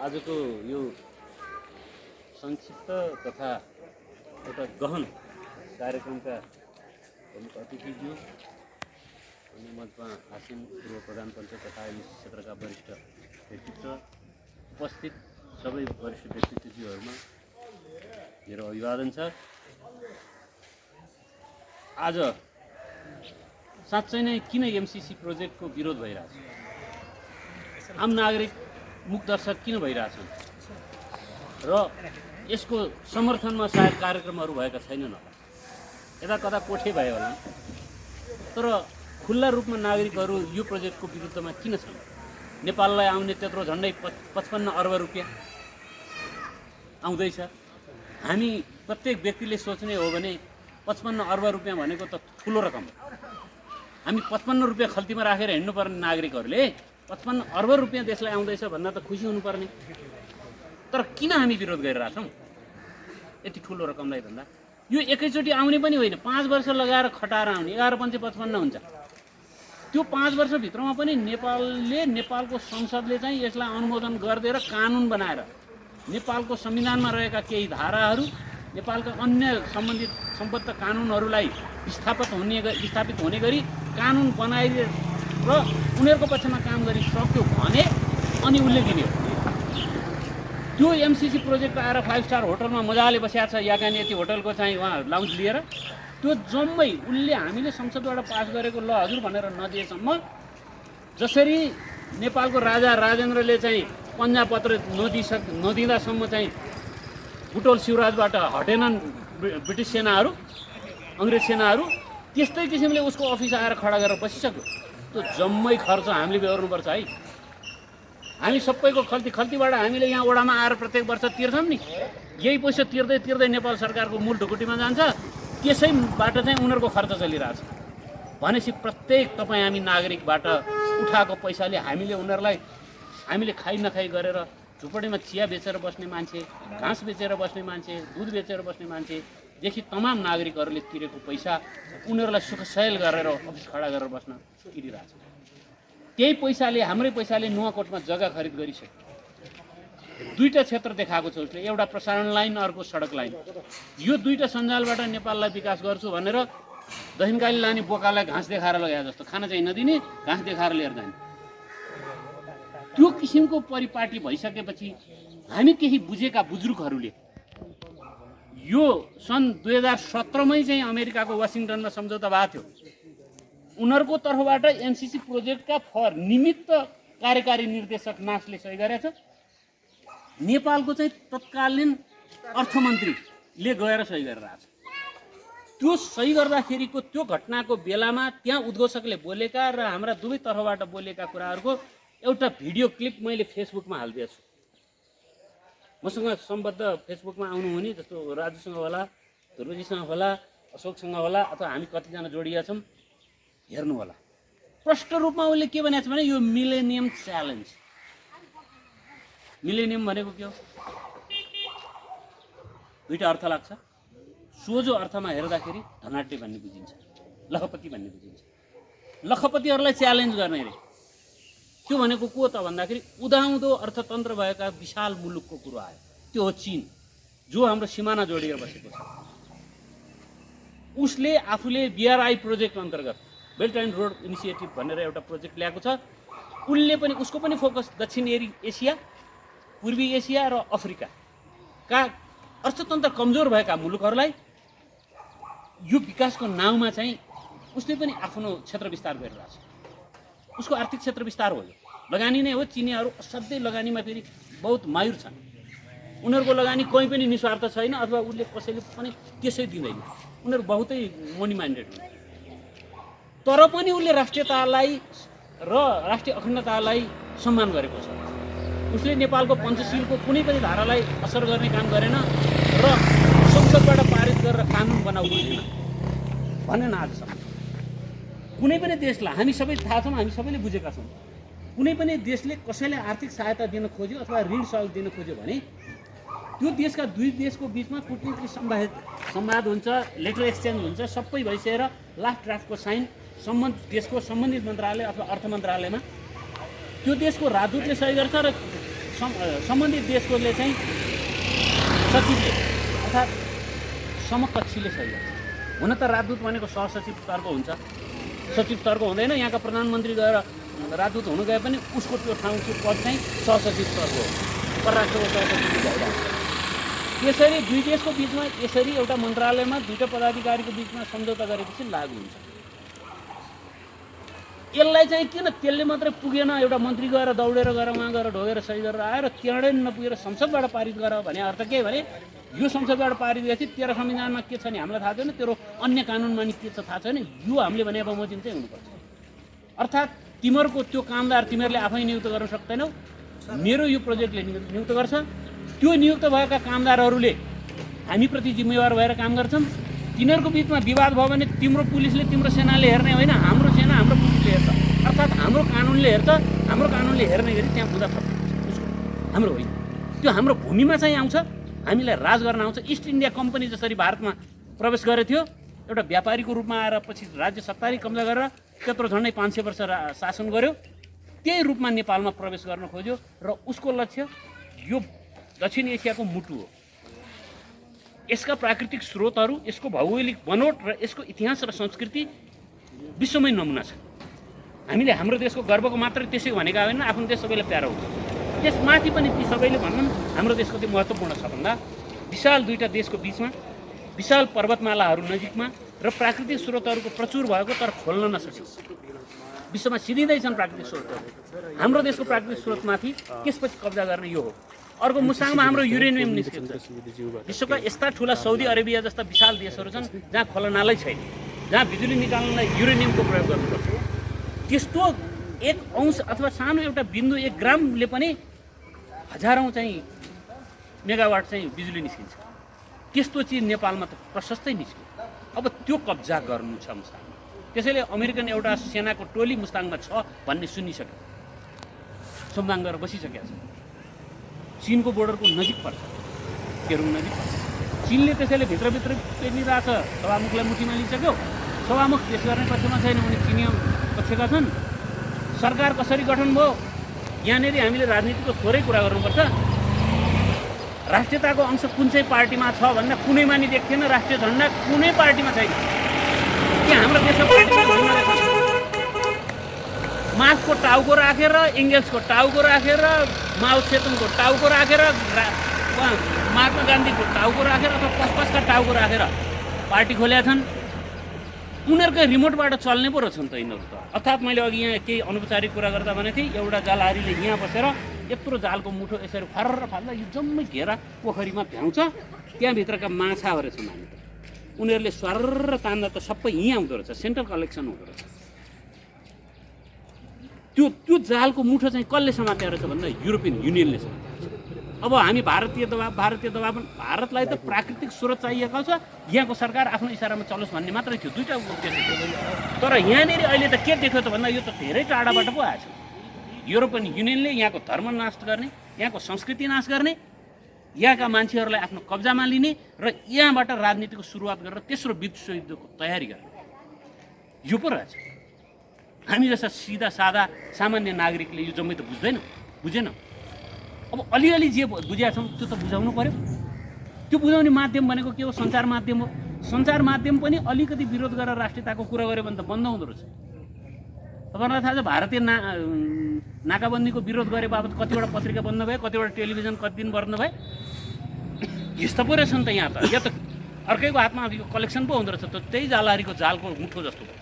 आजको यो संक्षिप्त तथा एउटा गहन कार्यक्रमका प्रमुख अतिथिज्यू अनि मञ्चमा आसीन पूर्व प्रधान पञ्चायत तथा यस क्षेत्रका वरिष्ठ व्यक्तित्व उपस्थित सबै वरिष्ठ व्यक्तित्वज्यूहरूमा मेरो अभिवादन छ। आज साँच्चै नै किन एमसीसी प्रोजेक्टको विरोध भइरहेछ, आम नागरिक मुख दर्शक किन भइरहेछन् र यसको समर्थनमा सायद कार्यक्रमहरू भएका छैनन् होला, यता कता कोठे भयो होला, तर खुल्ला रूपमा नागरिकहरू यो प्रोजेक्टको विरुद्धमा किन छन्? नेपाललाई आउने त्यत्रो झन्डै 55 अर्ब रुपियाँ आउँदैछ। हामी प्रत्येक व्यक्तिले सोच्ने हो भने 55 अर्ब रुपियाँ भनेको त ठुलो रकम। हामी 55 रुपियाँ खल्तीमा राखेर हिँड्नुपर्ने नागरिकहरूले 55 अर्ब रुपियाँ देशलाई आउँदैछ भन्दा त खुसी हुनुपर्ने। तर किन हामी विरोध गरिरहेछौँ यति ठुलो रकमलाई भन्दा? यो एकैचोटि आउने पनि होइन, 5 वर्ष लगाएर खटाएर आउने। 11 पंचे 55 हुन्छ। त्यो 5 वर्षभित्रमा पनि नेपालको संसदले चाहिँ यसलाई अनुमोदन गरिदिएर कानुन बनाएर नेपालको संविधानमा रहेका केही धाराहरू, नेपालका अन्य सम्बन्धित सम्बद्ध कानुनहरूलाई विस्थापित हुने गरी कानुन बनाइदिए र उनीहरूको पक्षमा काम गरिसक्यो भने अनि उसले दिने हो। त्यो एमसीसी प्रोजेक्ट आएर 5 स्टार होटलमा मजाले बसिया छ, याकानि यति होटलको चाहिँ उहाँ लाउन्ज लिएर त्यो जम्मै उसले हामीले संसदबाट पास गरेको ल हजुर भनेर नदिएसम्म, जसरी नेपालको राजा राजेन्द्रले चाहिँ पन्जा पत्र नदिँदासम्म चाहिँ बुटोल शिवराजबाट हटेनन् ब्रिटिस सेनाहरू, अङ्ग्रेज सेनाहरू, त्यस्तै किसिमले उसको अफिस आएर खडा गरेर बसिसक्यो। त्यो जम्मै खर्च हामीले बेहोर्नुपर्छ है। हामी सबैको खल्तीबाट हामीले यहाँ ओडामा आएर प्रत्येक वर्ष तिर्छौँ नि, यही पैसा तिर्दै नेपाल सरकारको मूल ढुकुटीमा जान्छ। त्यसैबाट चाहिँ उनीहरूको खर्च चलिरहेछ भनेपछि प्रत्येक हामी नागरिकबाट उठाएको पैसाले हामीले खाइ नखाइ गरेर झुपडीमा चिया बेचेर बस्ने मान्छे, घाँस बेचेर बस्ने मान्छे, दुध बेचेर बस्ने मान्छेदेखि तमाम नागरिकहरूले तिरेको पैसा उनीहरूलाई सुखसयल गरेर अफिस खडा गरेर बस्न तिरिरहेछ। त्यही पैसाले, हाम्रै पैसाले नुवाकोटमा जग्गा खरिद गरिसक्यो। 2टा क्षेत्र देखाएको छ उसले, एउटा प्रसारण लाइन, अर्को सडक लाइन। यो 2टा सञ्जालबाट नेपाललाई विकास गर्छु भनेर दहिनकाली लाने बोकालाई घाँस देखाएर लगाए जस्तो, खाना चाहिँ नदिने, घाँस देखाएर लिएर जाने। त्यो किसिमको परिपाटी भइसकेपछि हामी केही बुझेका बुजुर्गहरूले यो सन् 2017मै चाहिँ अमेरिकाको वासिङटनमा सम्झौता भएको थियो। उनीहरूको तर्फबाट एमसीसी प्रोजेक्टका निमित्त कार्यकारी निर्देशक नासले सही गरेछ। नेपालको चाहिँ तत्कालीन अर्थमन्त्रीले गएर सही गरेर आएको छ। त्यो सही गर्दाखेरिको त्यो घटनाको बेलामा त्यहाँ उद्घोषकले बोलेका र हाम्रा दुवै तर्फबाट बोलेका कुराहरूको एउटा भिडियो क्लिप मैले फेसबुकमा हालिदिएको छु। मसँग सम्बद्ध फेसबुकमा आउनुहुने जस्तो राजुसँग होला, ध्रुवजीसँग होला, अशोकसँग होला, अथवा हामी कतिजना जोडिएका छौँ, हेर्नु होला। प्रष्ट रूपमा उसले के भनेको छ भने यो मिलेनियम च्यालेन्ज। मिलेनियम भनेको के हो? 2टा अर्थ लाग्छ। सोझो अर्थमा हेर्दाखेरि धनाट्य भन्ने बुझिन्छ, लखपति भन्ने बुझिन्छ। लखपतिहरूलाई च्यालेन्ज गर्ने रे। त्यो भनेको को त भन्दाखेरि उदाउँदो अर्थतन्त्र भएका विशाल मुलुकको कुरो आयो। त्यो हो चीन, जो हाम्रो सिमाना जोडिएर बसेको छ। उसले आफूले BRI प्रोजेक्ट अन्तर्गत बेल्ट एन्ड रोड इनिसिएटिभ भनेर एउटा प्रोजेक्ट ल्याएको छ। उसको पनि फोकस दक्षिण एसिया, पूर्वी एसिया र अफ्रिकाका अर्थतन्त्र कमजोर भएका मुलुकहरूलाई यो विकासको नाउँमा चाहिँ उसले पनि आफ्नो क्षेत्र विस्तार गरिरहेछ। उसको आर्थिक क्षेत्र विस्तार हो, यो लगानी नै हो। चिनीहरू असाध्यै लगानीमा फेरि बहुत माहिर छन्। उनीहरूको लगानी कहीँ पनि निस्वार्थ छैन, अथवा उसले कसैले पनि त्यसै दिँदैन। उनीहरू बहुतै मनी माइन्डेड हुन्। तर पनि उसले राष्ट्रियतालाई र राष्ट्रिय अखण्डतालाई सम्मान गरेको छ। उसले नेपालको पञ्चशीलको कुनै पनि धारालाई असर गर्ने काम गरेन र संसदबाट पारित गरेर कानुन बनाऊ भनेन आजसम्म। कुनै पनि देशलाई हामी सबै थाहा छौँ, हामी सबैले बुझेका छौँ, कुनै पनि देशले कसैले आर्थिक सहायता दिन खोज्यो अथवा ऋण सहयोग दिन खोज्यो भने त्यो देशका दुई देशको बिचमा कूटनीतिक संवाद हुन्छ, लेटर एक्सचेन्ज हुन्छ, सबै भइसकेर लास्ट ड्राफ्टको साइन देशको सम्बन्धित मन्त्रालय अथवा अर्थ मन्त्रालयमा त्यो देशको राजदूतले सही गर्छ र सम्बन्धित देशकोले चाहिँ सचिवले अर्थात् समकक्षीले सही गर्छ। हुन त राजदूत भनेको सहसचिव स्तरको हुन्छ, सचिव स्तरको हुँदैन। यहाँका प्रधानमन्त्री गएर राजदूत हुन गए पनि उसको त्यो ठाउँको पद चाहिँ सहसचिव स्तरको हो, परराष्ट्रको सहसचिव भइरहेको छ। यसरी दुई देशको बिचमा यसरी एउटा मन्त्रालयमा दुईटा पदाधिकारीको बिचमा सम्झौता गरेपछि लागू हुन्छ। यसलाई चाहिँ किन त्यसले मात्रै पुगेन, एउटा मन्त्री गएर दौडेर गएर उहाँ गएर ढोगेर सही गरेर आएर त्यहाँडै नपुगेर संसदबाट पारित गर भने अर्थ के भने यो संसदबाट पारित गरेपछि तेरो संविधानमा के छ नि हामीलाई थाहा छैन, तेरो अन्य कानुनमा नि के छ थाहा छैन, यो हामीले भने बमोजिम चाहिँ हुनुपर्छ। अर्थात् तिमीहरूको त्यो कामदार तिमीहरूले आफै नियुक्त गर्न सक्दैनौ, मेरो यो प्रोजेक्टले नियुक्त गर्छ। त्यो नियुक्त भएका कामदारहरूले हामीप्रति जिम्मेवार भएर काम गर्छन्। तिनीहरूको बिचमा विवाद भयो भने तिम्रो पुलिसले तिम्रो सेनाले हेर्ने होइन, हाम्रो सेना हाम्रो पुलिसले हेर्छ। अर्थात् हाम्रो कानुनले हेर्छ, हाम्रो कानुनले हेर्ने गरी त्यहाँ बुझा थपिन्छ उसको, हाम्रो होइन। त्यो हाम्रो भूमिमा चाहिँ आउँछ, हामीलाई राज गर्न आउँछ। इस्ट इन्डिया कम्पनी जसरी भारतमा प्रवेश गरेको थियो, एउटा व्यापारीको रूपमा आएर पछि राज्य सत्तारी कब्जा गरेर त्यत्रो झन्डै 500 वर्ष शासन गर्यो, त्यही रूपमा नेपालमा प्रवेश गर्न खोज्यो र उसको लक्ष्य यो दक्षिण एसियाको मुटु हो। यसका प्राकृतिक स्रोतहरू, यसको भौगोलिक बनोट र यसको इतिहास र संस्कृति विश्वमै नमुना छ। हामीले हाम्रो देशको गर्वको मात्रै त्यसै भनेका होइन, आफ्नो देश सबैलाई प्यारो हुन्छ। त्यसमाथि पनि ती सबैले भन्नु हाम्रो देशको त्यो महत्त्वपूर्ण छ भन्दा विशाल दुईटा देशको बिचमा विशाल पर्वतमालाहरू नजिकमा र प्राकृतिक स्रोतहरूको प्रचुर भएको तर खोल्न नसकिन्छ। विश्वमा सिधिँदैछन् प्राकृतिक स्रोतहरू। हाम्रो देशको प्राकृतिक स्रोतमाथि त्यसपछि कब्जा गर्ने यो हो। अर्को मुस्ताङमा हाम्रो युरेनियम निस्किन्छ। विश्वका यस्ता ठुला सौदी अरेबिया जस्ता विशाल देशहरू छन् जहाँ खोलानालै छैन, जहाँ बिजुली निकाल्नलाई युरेनियमको प्रयोग गर्नुपर्छ। त्यस्तो 1 अंश अथवा सानो एउटा बिन्दु 1 ग्रामले पनि हजारौँ चाहिँ मेगावाट चाहिँ बिजुली निस्किन्छ। त्यस्तो चिज नेपालमा त प्रशस्तै निस्क्यो। अब त्यो कब्जा गर्नु छ मुस्ताङमा। त्यसैले अमेरिकन एउटा सेनाको टोली मुस्ताङमा छ भन्ने सुनिसक्यो, सोमदाङ गरेर बसिसकेको छ। चीनको बोर्डरको नजिक पर्छ, केरुङ नजिक पर्छ। चीनले त्यसैले भित्रभित्र पेर्निरहेछ, सभामुखलाई मुठीमा लिइसक्यो। सभामुख पेस गर्ने पक्षमा छैन भने चिनिया पक्षका छन्। सरकार कसरी गठन भयो, यहाँनिर हामीले राजनीतिको थोरै कुरा गर्नुपर्छ। राष्ट्रियताको अंश कुन चाहिँ पार्टीमा छ भन्दा कुनैमा नि देख्थेन। राष्ट्रिय झन्डा कुनै पार्टीमा छैन। के हाम्रो देशको मार्क्सको टाउको राखेर, एङ्गेल्सको टाउको राखेर, माओ सेतुङको टाउको राखेर, महात्मा गान्धीको टाउको राखेर अथवा पसपसका टाउको राखेर पार्टी खोलेका छन्। उनीहरूकै रिमोटबाट चल्ने पो रहेछन् त यिनीहरू त। अर्थात् मैले अघि यहाँ केही अनौपचारिक कुरा गर्दा भनेको थिएँ, एउटा जालहारीले यहाँ बसेर यत्रो जालको मुठो यसरी फर्र फाल्दा यो जम्मै घेरा पोखरीमा भ्याउँछ, त्यहाँभित्रका माछाहरू छन्। हामी त उनीहरूले स्वार तान्दा त सबै यहीँ आउँदो रहेछ, सेन्ट्रल कलेक्सन हुँदो रहेछ। त्यो जालको मुठो चाहिँ कसले समातेको रहेछ भन्दा युरोपियन युनियनले समातेको छ। अब हामी भारतीय दबाब भारतलाई त प्राकृतिक स्रोत चाहिएको छ, यहाँको सरकार आफ्नो इसारामा चलोस् भन्ने मात्रै थियो। दुईवटा उद्देश्य थियो। तर यहाँनिर अहिले त के देख्यो त भन्दा यो त धेरै टाढाबाट पो आएछ। युरोपियन युनियनले यहाँको धर्म नाश गर्ने, यहाँको संस्कृति नाश गर्ने, यहाँका मान्छेहरूलाई आफ्नो कब्जामा लिने र यहाँबाट राजनीतिको सुरुवात गरेर तेस्रो विश्वयुद्धको तयारी गर्ने, यो पो रहेछ। हामी जस्ता सिधा सादा सामान्य नागरिकले यो जम्मै त बुझेन। अब अलिअलि जे बुझेका छौँ त्यो त बुझाउनु पर्यो। त्यो बुझाउने माध्यम भनेको के हो? सञ्चार माध्यम हो। सञ्चार माध्यम पनि अलिकति विरोध गरेर राष्ट्रियताको कुरा गऱ्यो भने त बन्द हुँदो रहेछ। तपाईँलाई थाहा छ भारतीय नाकाबन्दीको विरोध गरे बाबत कतिवटा पत्रिका बन्द भयो, कतिवटा टेलिभिजन कति दिन बन्द भयो। यस्तो पो रहेछ नि त। यहाँ त या त अर्कैको हातमा यो कलेक्सन पो हुँदो रहेछ त, त्यही जालहारीको जालको मुठो जस्तो भयो।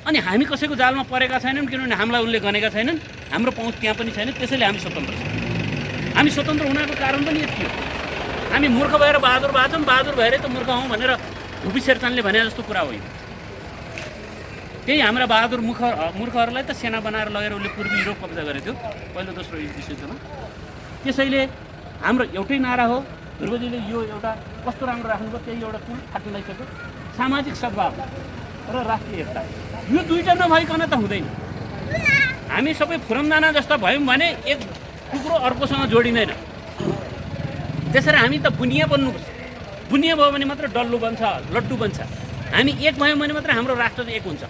अनि हामी कसैको जालमा परेका छैनौँ, किनभने हामीलाई उनले गनेका छैनन्, हाम्रो पहुँच त्यहाँ पनि छैन। त्यसैले हामी स्वतन्त्र छौँ। हामी स्वतन्त्र हुनको कारण पनि यति हो। हामी मूर्ख भएर बहादुर भएको छौँ, बहादुर भएरै त मूर्ख हौँ भनेर भुपी शेरचनले भने जस्तो कुरा होइन। त्यही हाम्रा बहादुर मूर्खहरूलाई त सेना बनाएर लगेर उसले पूर्वी युरोप कब्जा गरेको थियो पहिलो दोस्रो विश्वयुद्धमा। त्यसैले हाम्रो एउटै नारा हो। ध्रुवजीले यो एउटा कस्तो राम्रो राख्नुभयो, त्यही एउटा कुल फाट्न लागिसक्यो। सामाजिक सद्भाव र राष्ट्रिय एकता, यो दुईटा नभइकन त हुँदैन। हामी सबै फुरमदाना जस्ता भयौँ भने एक टुक्रो अर्कोसँग जोडिँदैन। त्यसरी हामी त बुनिया बन्नुपर्छ। बुनिया भयो भने मात्र डल्लो बन्छ, लड्डु बन्छ। हामी एक भयौँ भने मात्र हाम्रो राष्ट्र एक हुन्छ।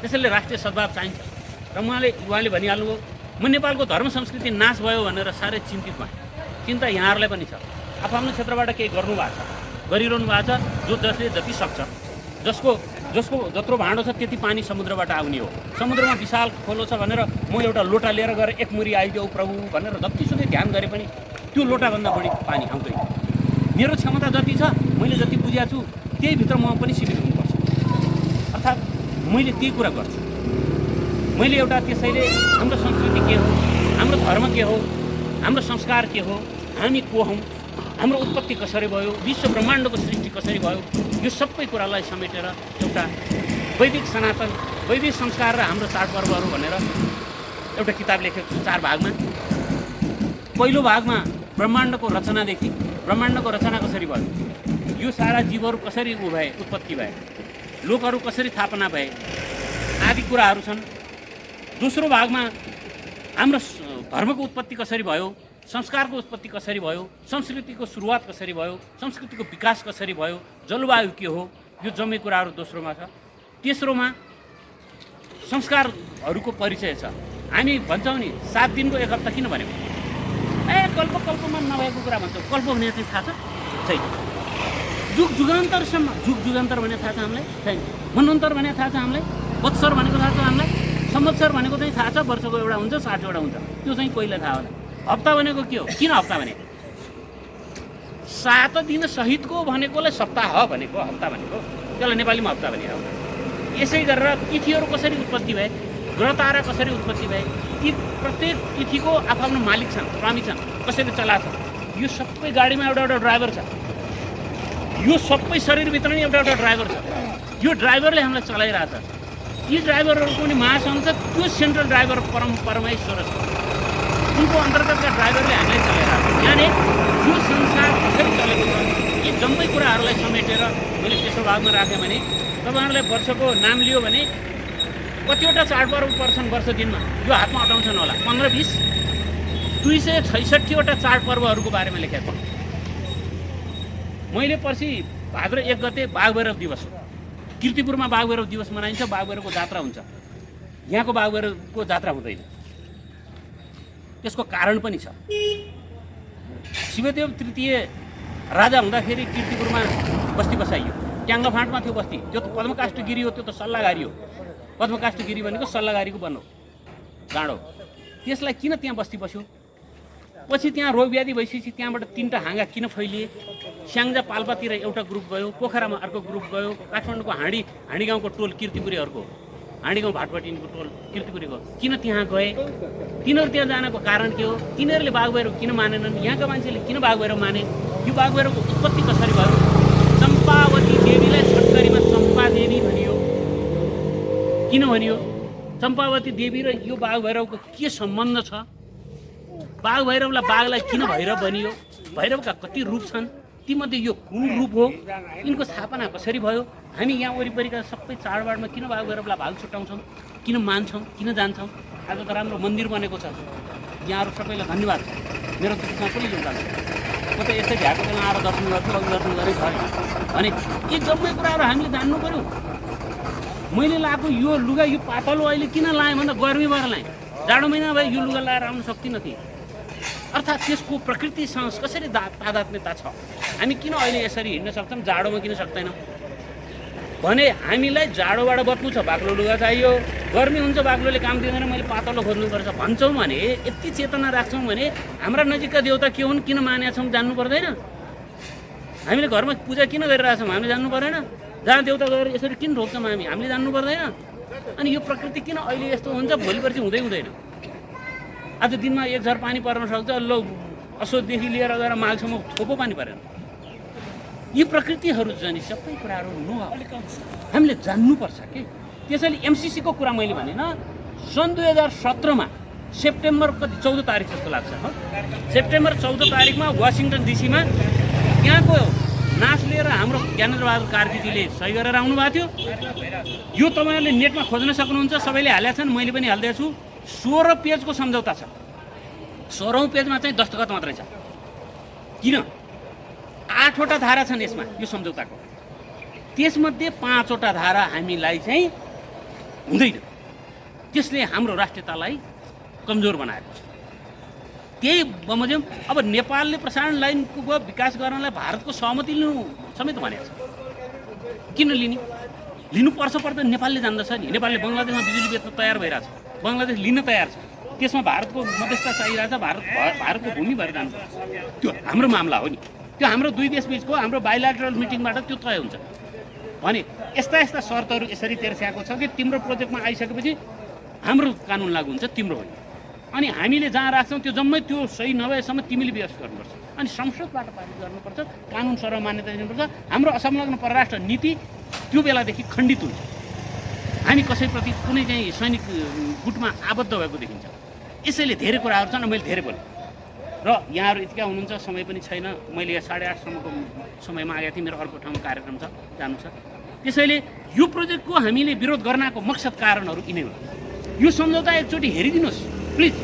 त्यसैले राष्ट्रिय सद्भाव चाहिन्छ। र उहाँले भनिहाल्नुभयो म नेपालको धर्म संस्कृति नाश भयो भनेर साह्रै चिन्तित भएँ। चिन्ता यहाँहरूलाई पनि छ। आफ्नो क्षेत्रबाट केही गर्नु भएको छ, गरिरहनु भएको छ। जसले जति सक्छ, जसको जत्रो भाँडो छ त्यति पानी समुद्रबाट आउने हो। समुद्रमा विशाल खोलो छ भनेर म एउटा लोटा लिएर गएर एक मुरी आइदेऊ प्रभु भनेर जतिसुकै ध्यान गरे पनि त्यो लोटाभन्दा बढी पानी आउँदैन। मेरो क्षमता जति छ, मैले जति बुझेको छु त्यही भित्र म पनि सीमित हुनुपर्छ। अर्थात् मैले त्यही कुरा गर्छु। मैले एउटा त्यसैले हाम्रो संस्कृति के हो, हाम्रो धर्म के हो, हाम्रो संस्कार के हो, हामी को हौँ, हाम्रो उत्पत्ति कसरी भयो, विश्व ब्रह्माण्डको सृष्टि कसरी भयो, यो सबै कुरालाई समेटेर एउटा वैदिक सनातन वैदिक संस्कार र हाम्रो चाडपर्वहरू भनेर एउटा किताब लेखेको छु 4 भागमा। पहिलो भागमा ब्रह्माण्डको रचनादेखि ब्रह्माण्डको रचना कसरी भयो, यो सारा जीवहरू कसरी भए, उत्पत्ति भए, लोकहरू कसरी स्थापना भए आदि कुराहरू छन्। दोस्रो भागमा हाम्रो धर्मको उत्पत्ति कसरी भयो, संस्कारको उत्पत्ति कसरी भयो, संस्कृतिको सुरुवात कसरी भयो, संस्कृतिको विकास कसरी भयो, जलवायु के हो, यो जम्मै कुराहरू दोस्रोमा छ। तेस्रोमा संस्कारहरूको परिचय छ। हामी भन्छौँ नि 7 दिनको 1 हप्ता किन भनेको, कल्पमा नभएको कुरा भन्छौँ। कल्प भने चाहिँ थाहा छ छैन, जुग जुगान्तरसम्म, जुग जुगान्तर भने थाहा छ हामीलाई छैन, मनन्तर भने थाहा छ हामीलाई, वत्सर भनेको थाहा छ हामीलाई, संवत्सर भनेको चाहिँ थाहा छ, वर्षको एउटा हुन्छ, 60 वटा हुन्छ, त्यो चाहिँ पहिला थाहा होला। हप्ता भनेको के हो, किन हप्ता भनेको, 7 दिन सहितको भनेकोलाई सप्ताह भनेको, हप्ता भनेको त्यसलाई नेपालीमा हप्ता भनेको। यसै गरेर तिथिहरू कसरी उत्पत्ति भए, ग्रह तारा कसरी उत्पत्ति भए, ती प्रत्येक तिथिको आफ्नो मालिक छन्, स्वामी छन्, कसरी चलाछ, यो सबै गाडीमा एउटा एउटा ड्राइभर छ, यो सबै शरीरभित्र नै एउटा एउटा ड्राइभर छ, यो ड्राइभरले हामीलाई चलाइरहेछ। यी ड्राइभरहरूको पनि महासङ्घ छ, त्यो सेन्ट्रल ड्राइभर परमेश्वर छ, उनको अन्तर्गतका ड्राइभरले हामीलाई चलाइरहेको छ। यानि यो संसार कसरी चलेको छ, यी जम्मै कुराहरूलाई समेटेर मैले तेस्रो भागमा राखेँ भने तपाईँहरूलाई वर्षको नाम लियो भने कतिवटा चाडपर्व पर्छन् वर्ष दिनमा, यो हातमा अटाउँछन् होला, 15-20 266वटा चाडपर्वहरूको बारेमा लेखेको। मैले पर्सि भाद्र 1 गते बाघभैरव दिवस हो, कीर्तिपुरमा बाघभैरव दिवस मनाइन्छ, बाघभैरवको जात्रा हुन्छ। यहाँको बाघभैरवको जात्रा हुँदैन, त्यसको कारण पनि छ। शिवदेव तृतीय राजा हुँदाखेरि कीर्तिपुरमा बस्ती बसाइयो, ट्याङ्गा फाँटमा थियो बस्ती, त्यो त पद्मकाष्ठगिरी हो, त्यो त सल्लाहगारी हो। पद्मकाष्ठगिरी भनेको सल्लाहगारीको बन्नु गाँडो, त्यसलाई किन त्यहाँ बस्ती बस्यो, पछि त्यहाँ रोग व्याधि भइसकेपछि त्यहाँबाट 3टा हाँगा किन फैलिए, स्याङ्जा पाल्पातिर एउटा ग्रुप गयो, पोखरामा अर्को ग्रुप गयो, काठमाडौँको हाँडी गाउँको टोल कीर्तिपुरीहरूको, हाँडी गाउँ भाटपाटिनको टोल कीर्तिपुरीको किन त्यहाँ गए, तिनीहरू त्यहाँ जानको कारण के हो, तिनीहरूले बाघभैरव किन मानेनन्, यहाँका मान्छेले किन बाघभैरव माने, यो बाघभैरवको उत्पत्ति कसरी भयो, चम्पावती देवीलाई छोटकरीमा चम्पा देवी भनियो, किन भनियो, चम्पावती देवी र यो बाघभैरवको के सम्बन्ध छ, बाघभैरवलाई बाघलाई किन भैरव भनियो, भैरवका कति रूप छन्, तीमध्ये यो कुन रूप हो, यिनको स्थापना कसरी भयो, हामी यहाँ वरिपरिका सबै चाडबाडमा किन बाघभैरवलाई भाग छुट्याउँछौँ, किन मान्छौँ, किन जान्छौँ। आज त राम्रो मन्दिर बनेको छ, यहाँहरू सबैलाई धन्यवाद छ, मेरो त्यतिसँग पनि योगदान छ। म त यस्तै भ्याएको बेला आएर दर्शन गर्छु, अघि दर्शन गरेँ भने यी जम्मै कुराहरू हामीले जान्नु पऱ्यो। मैले लगाएको यो लुगा, यो पातलो अहिले किन लाएँ भन्दा गर्मी भएर लाएँ, जाडो महिना भए यो लुगा लाएर आउनु सक्दिनँ थिएँ। अर्थात् त्यसको प्रकृतिसँग कसरी तादात्म्यता छ, हामी किन अहिले यसरी हिँड्न सक्छौँ, जाडोमा किन सक्दैनौँ भने हामीलाई जाडोबाट बच्नु छ, बाक्लो लुगा चाहियो, गर्मी हुन्छ बाक्लोले काम दिँदैन, मैले पातलो खोज्नुपर्छ भन्छौँ भने, यति चेतना राख्छौँ भने हाम्रा नजिकका देवता के हुन्, किन मानेका छौँ जान्नु पर्दैन, हामीले घरमा पूजा किन गरिरहेछौँ हामीले जान्नु परेन, जहाँ देवता गएर यसरी किन रोक्छौँ हामीले जान्नु पर्दैन। अनि यो प्रकृति किन अहिले यस्तो हुन्छ, भोलि पर्सि हुँदैन। आज दिनमा 1 झर पानी पर्न सक्छ, ल असोजदेखि लिएर गएर माघसम्म थोपो पानी परेन। यी प्रकृतिहरू जाने सबै कुराहरू हामीले जान्नुपर्छ कि। त्यसैले एमसिसीको कुरा मैले भनेन, सन् 2017मा सेप्टेम्बर 14 तारिक जस्तो लाग्छ, सेप्टेम्बर 14 तारिकमा वासिङटन डिसीमा त्यहाँको नाच लिएर हाम्रो ज्ञानेन्द्रबहादुर कार्कीजीले सही गरेर आउनु भएको थियो। यो तपाईँहरूले नेटमा खोज्न सक्नुहुन्छ, सबैले हालेका छन्, मैले पनि हालिदिएको छु। 16 पेजको सम्झौता छ, 16औँ पेजमा चाहिँ दस्तखत मात्रै छ। किन? 8वटा धारा छन् यसमा, यो सम्झौताको, त्यसमध्ये 5वटा धारा हामीलाई चाहिँ हुँदैन, त्यसले हाम्रो राष्ट्रियतालाई कमजोर बनाएको छ। त्यही बमोजिम अब नेपालले प्रसारण लाइनको विकास गर्नलाई भारतको सहमति लिनु समेत भनेको छ। किन लिनुपर्छ पर्दैन नेपालले जान्दछ नि। नेपालले बङ्गलादेशमा बिजुली बेच्न तयार भइरहेछ, बङ्गलादेश लिन तयार छ, त्यसमा भारतको मध्यस्थता चाहिरहेछ, भारतको भूमि भएर जानुपर्छ। त्यो हाम्रो मामला हो नि, त्यो हाम्रो दुई देशबिचको हाम्रो बाइल्याटरल मिटिङबाट त्यो तय हुन्छ भने यस्ता यस्ता शर्तहरू यसरी तेर्स्याएको छ कि तिम्रो प्रोजेक्टमा आइसकेपछि हाम्रो कानुन लागू हुन्छ, तिम्रो होइन। अनि हामीले जहाँ राख्छौँ त्यो जम्मै त्यो सही नभएसम्म तिमीले व्यवस्था गर्नुपर्छ, अनि संसदबाट पारित गर्नुपर्छ, कानुन सर्व मान्यता दिनुपर्छ। हाम्रो असंलग्न परराष्ट्र नीति त्यो बेलादेखि खण्डित हुन्छ। हामी कसैप्रति कुनै चाहिँ सैनिक गुटमा आबद्ध भएको देखिन्छ। यसैले धेरै कुराहरू छन्, मैले धेरै बोलेँ र यहाँहरू यतिका हुनुहुन्छ, समय पनि छैन। मैले यहाँ 8:30सम्मको समयमा आएको थिएँ, मेरो अर्को ठाउँमा कार्यक्रम छ, जानु छ। त्यसैले यो प्रोजेक्टको हामीले विरोध गर्नको मकसद कारणहरू यिनै हो। यो सम्झौता एकचोटि हेरिदिनुहोस् प्लिज।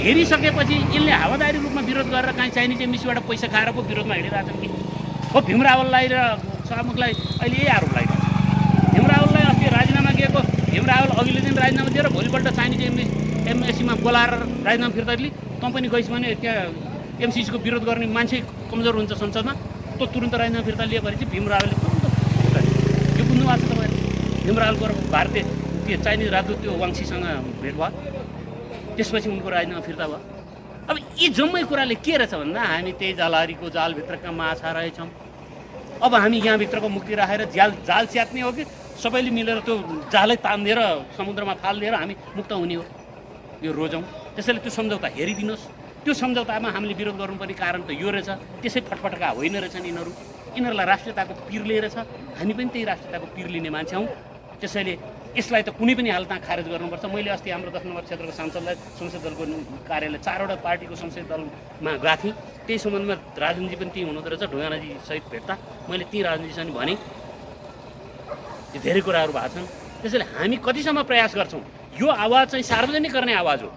हेरिसकेपछि यसले हावादारी रूपमा विरोध गरेर काहीँ चाइनिज एमबिसीबाट पैसा खाएर पो विरोधमा हिँडिरहेछन् कि हो। भीम रावललाई र शाहमुखलाई अहिले यही आरोप लगाइरहेको छ। भीम रावललाई अस्ति राजीनामा दिएको, भीम रावल अघिल्लो दिन राजीनामा दिएर भोलिपल्ट चाइनिज एमएससीमा बोलाएर राजीनामा फिर्ता दिली। तँ पनि गइस् भने त्यहाँ एमसिसीको विरोध गर्ने मान्छे कमजोर हुन्छ संसदमा, त तुरुन्त राजीनामा फिर्ता लिए भने चाहिँ भीम रावलले तुरुन्त यो बुझ्नु भएको छ तपाईँले। भीम रावलको भारतीय त्यो चाइनिज राजदूत त्यो वाङसीसँग भेट भयो, त्यसपछि उनको राजीनामा फिर्ता भयो। अब यी जम्मै कुराले के रहेछ भन्दा हामी त्यही जालहारीको जालभित्रका माछा रहेछौँ। अब हामी यहाँभित्रको मुक्ति राखेर जाल च्यात्ने हो कि सबैले मिलेर त्यो जालै तान्दिएर समुद्रमा फालिदिएर हामी मुक्त हुने हो, यो रोजौँ। त्यसैले त्यो सम्झौता हेरिदिनुहोस्। त्यो सम्झौतामा हामीले विरोध गर्नुपर्ने कारण त यो रहेछ, त्यसै फटफटका होइन रहेछन् यिनीहरूलाई राष्ट्रियताको पिर लिएर छ। हामी पनि त्यही राष्ट्रियताको पिर लिने मान्छे हौँ। त्यसैले यसलाई त कुनै पनि हालतमा खारेज गर्नुपर्छ। मैले अस्ति हाम्रो 10 नम्बर क्षेत्रको सांसदलाई संसद दलको कार्यालय 4वटा पार्टीको संसदीय दलमा गएको थिएँ। त्यही सम्बन्धमा राजनीति पनि त्यहीँ हुनुहुँदो रहेछ, ढुङ्गानाजी सहित भेट्दा मैले ती राजनीतिसँग भने धेरै कुराहरू भएको छन्। त्यसैले हामी कतिसम्म प्रयास गर्छौँ, यो आवाज चाहिँ सार्वजनिक गर्ने आवाज हो।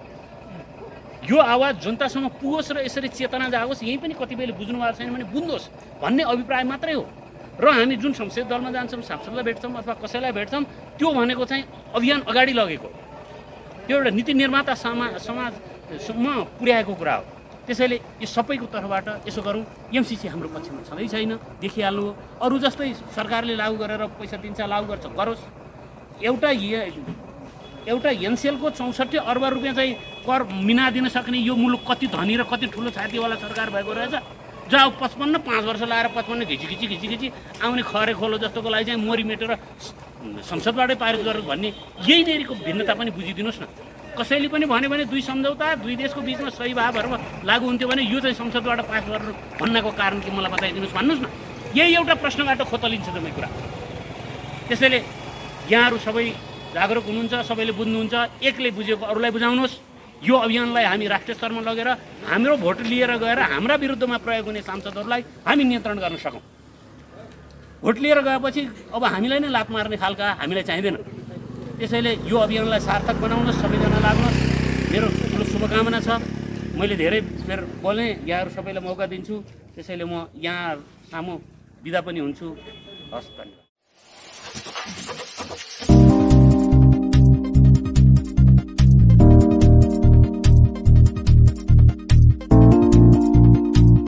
यो आवाज जनतासम्म पुगोस् र यसरी चेतना जागोस्। यहीँ पनि कतिपयले बुझ्नु भएको छैन भने बुझ्नुहोस् भन्ने अभिप्राय मात्रै हो। र हामी जुन संसदीय दलमा जान्छौँ, सांसदलाई भेट्छौँ अथवा कसैलाई भेट्छौँ, त्यो भनेको चाहिँ अभियान अगाडि लगेको, त्यो एउटा नीति निर्माता समाजसम्म पुर्याएको कुरा हो। त्यसैले यो सबैको तर्फबाट यसो गरौँ। एमसिसी हाम्रो पक्षमा छँदै छैन, देखिहाल्नु हो। अरू जस्तै सरकारले लागू गरेर पैसा दिन्छ, लागू गर्छ, गरोस्। एउटा एनसेलको 64 अर्ब रुपियाँ चाहिँ कर मिना दिन सक्ने यो मुलुक कति धनी र कति ठुलो छातीवाला सरकार भएको रहेछ। जहाँ 55 5 वर्ष लाएर 55 घिची आउने खरे खोलो जस्तोको लागि चाहिँ मोरी मेटेर संसदबाटै पारित गर्नु भन्ने यही नेरीको भिन्नता पनि बुझिदिनुहोस् न। कसैले पनि भन्यो भने दुई सम्झौता दुई देशको बिचमा सही भावहरूमा लागू हुन्थ्यो भने यो चाहिँ संसदबाट पास गर्नु भन्नको कारण के मलाई बताइदिनुहोस् भन्नुहोस् न। यही एउटा प्रश्नबाट खोतलिन्छ जम्मै कुरा। त्यसैले यहाँहरू सबै जागरुक हुनुहुन्छ, सबैले बुझ्नुहुन्छ। एकले बुझेको अरूलाई बुझाउनुहोस्। यो अभियानलाई हामी राष्ट्रिय स्तरमा लगेर हाम्रो भोट लिएर गएर हाम्रा विरुद्धमा प्रयोग हुने सांसदहरूलाई हामी नियन्त्रण गर्न सकौँ। भोट लिएर गएपछि अब हामीलाई नै लात मार्ने खालका हामीलाई चाहिँदैन। त्यसैले यो अभियानलाई सार्थक बनाउनुहोस्, सबैजना लाग्नुहोस्। मेरो ठुलो शुभकामना छ। मैले धेरै बेर बोलेँ, यहाँहरू सबैलाई मौका दिन्छु। त्यसैले म यहाँ सामु बिदा पनि हुन्छु। हस्, धन्यवाद।